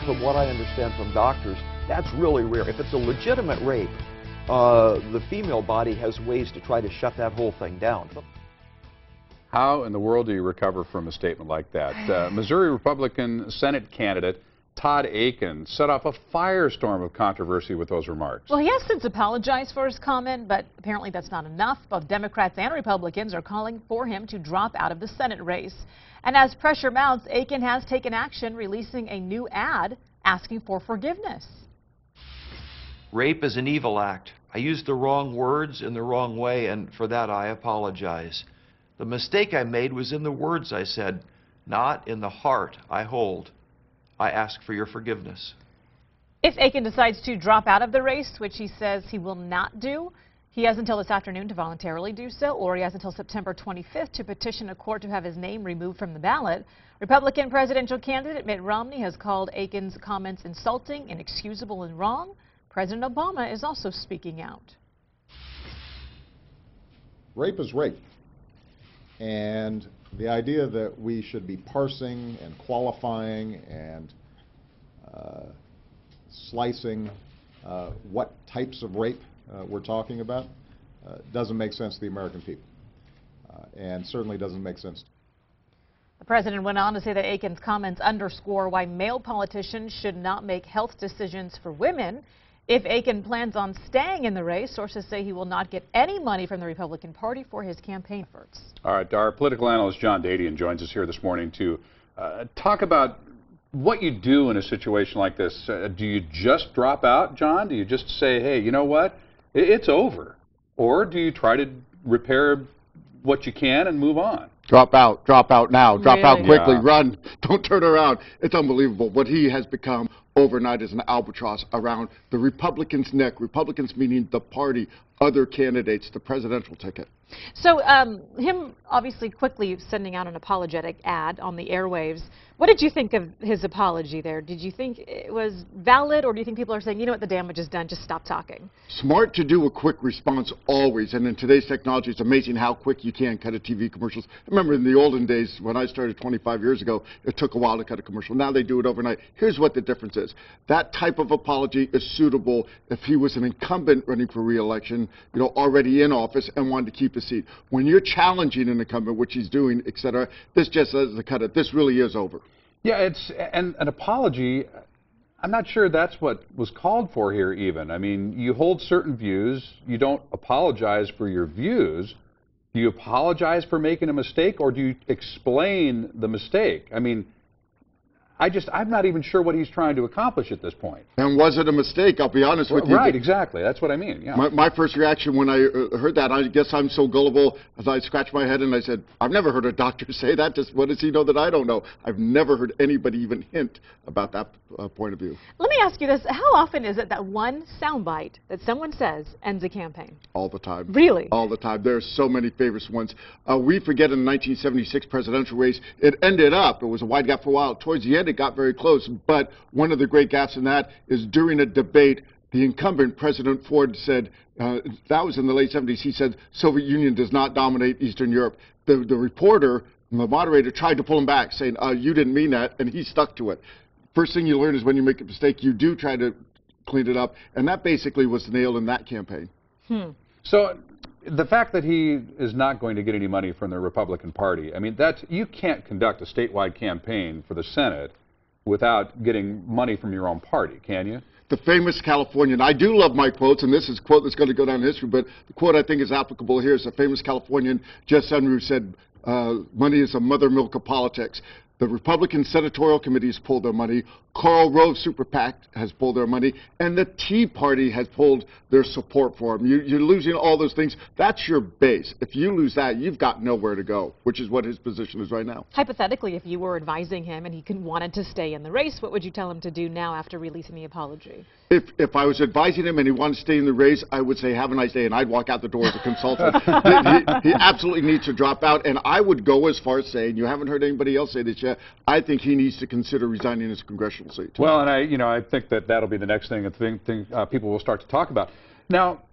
from what I understand from doctors, that's really rare. If it's a legitimate rape, the female body has ways to try to shut that whole thing down. How in the world do you recover from a statement like that? Missouri Republican Senate candidate Todd Akin set off a firestorm of controversy with those remarks. Well, he has since apologized for his comment, but apparently that's not enough. Both Democrats and Republicans are calling for him to drop out of the Senate race. And as pressure mounts, Akin has taken action, releasing a new ad asking for forgiveness. Rape is an evil act. I used the wrong words in the wrong way, and for that I apologize. The mistake I made was in the words I said, not in the heart I hold. I ask for your forgiveness. If Akin decides to drop out of the race, which he says he will not do, he has until this afternoon to voluntarily do so, or he has until September 25th to petition a court to have his name removed from the ballot. Republican presidential candidate Mitt Romney has called Akin's comments insulting, inexcusable, and wrong. President Obama is also speaking out. Rape is rape. And the idea that we should be parsing and qualifying and slicing what types of rape we're talking about doesn't make sense to the American people, and certainly doesn't make sense. The president went on to say that Akin's comments underscore why male politicians should not make health decisions for women. If Akin plans on staying in the race, sources say he will not get any money from the Republican Party for his campaign efforts. All right, our political analyst John Dadian joins us here this morning to talk about what you do in a situation like this. Do you just drop out, John? Do you just say, hey, you know what, it's over? Or do you try to repair what you can and move on? Drop out now, drop out quickly, Yeah. Run, don't turn around. It's unbelievable. What he has become overnight is an albatross around the Republicans' neck. Republicans meaning the party, other candidates, the presidential ticket. So him obviously quickly sending out an apologetic ad on the airwaves. What did you think of his apology there? Did you think it was valid, or do you think people are saying, you know what, the damage is done, just stop talking? Smart to do a quick response always, and in today's technology, it's amazing how quick you can cut a TV commercials. I remember in the olden days, when I started 25 years ago, it took a while to cut a commercial. Now they do it overnight. Here's what the difference is. That type of apology is suitable if he was an incumbent running for re-election, you know, already in office and wanted to keep his seat. When you're challenging an incumbent, which he's doing, etc., this just doesn't cut it. This really is over. Yeah, and an apology, I'm not sure that's what was called for here even. I mean, you hold certain views, you don't apologize for your views. Do you apologize for making a mistake, or do you explain the mistake? I mean, I'm not even sure what he's trying to accomplish at this point. And was it a mistake? I'll be honest with you. Right, exactly. That's what I mean. Yeah. My first reaction when I heard that, I guess I'm so gullible, as I scratched my head and I said, I've never heard a doctor say that. Just what does he know that I don't know? I've never heard anybody even hint about that point of view. Let me ask you this. How often is it that one soundbite that someone says ends a campaign? All the time. Really? All the time. There are so many famous ones. We forget in the 1976 presidential race, it ended up, it was a wide gap for a while. Towards the end, it got very close. But one of the great gaps in that is during a debate, the incumbent, President Ford, said, that was in the late 70s, he said, Soviet Union does not dominate Eastern Europe. The reporter, the moderator, tried to pull him back, saying, you didn't mean that, and he stuck to it. First thing you learn is when you make a mistake, you do try to clean it up, and that basically was the nail in that campaign. So the fact that he is not going to get any money from the Republican Party, I mean, you can't conduct a statewide campaign for the Senate without getting money from your own party, can you? The famous Californian. I do love my quotes, and this is a quote that's going to go down in history, but the quote I think is applicable here is a famous Californian, Jess Unruh, said, money is a mother milk of politics. The Republican Senatorial Committee has pulled their money. Karl Rove Super PAC has pulled their money. And the Tea Party has pulled their support for him. You're losing all those things. That's your base. If you lose that, you've got nowhere to go, which is what his position is right now. Hypothetically, if you were advising him and he wanted to stay in the race, what would you tell him to do now after releasing the apology? If I was advising him and he wanted to stay in the race, I would say, have a nice day, and I'd walk out the door as a consultant. he absolutely needs to drop out, and I would go as far as saying, you haven't heard anybody else say this yet, I think he needs to consider resigning his congressional seat. Well, and I think that'll be the next thing people will start to talk about. Now,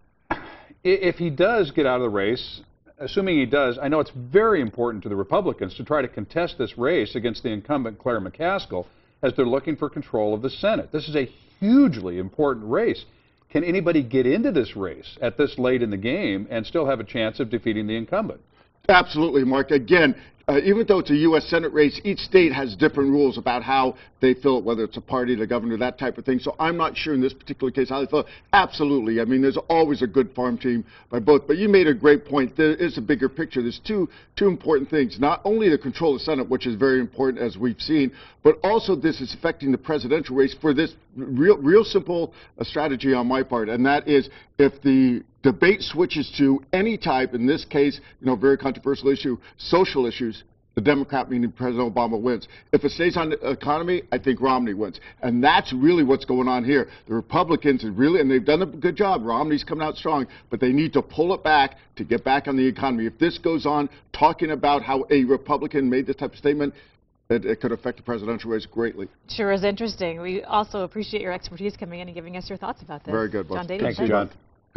if he does get out of the race, assuming he does, I know it's very important to the Republicans to try to contest this race against the incumbent Claire McCaskill. as they're looking for control of the Senate. This is a hugely important race. Can anybody get into this race at this late in the game and still have a chance of defeating the incumbent? Absolutely, Mark. Again, even though it's a U.S. Senate race, each state has different rules about how they fill it, whether it's a party, the governor, that type of thing. So I'm not sure in this particular case how they fill it. Absolutely. I mean, there's always a good farm team by both. But you made a great point. There is a bigger picture. There's two important things. Not only the control of the Senate, which is very important, as we've seen, but also this is affecting the presidential race for this real simple strategy on my part, and that is if the debate switches to any type, in this case, very controversial issue, social issues, the Democrat, meaning President Obama, wins. If it stays on the economy, I think Romney wins. And that's really what's going on here. The Republicans, and they've done a good job. Romney's coming out strong, but they need to pull it back to get back on the economy. If this goes on, talking about how a Republican made this type of statement, it could affect the presidential race greatly. Sure is interesting. We also appreciate your expertise coming in and giving us your thoughts about this. Very good. John Dadian, Thank you, John.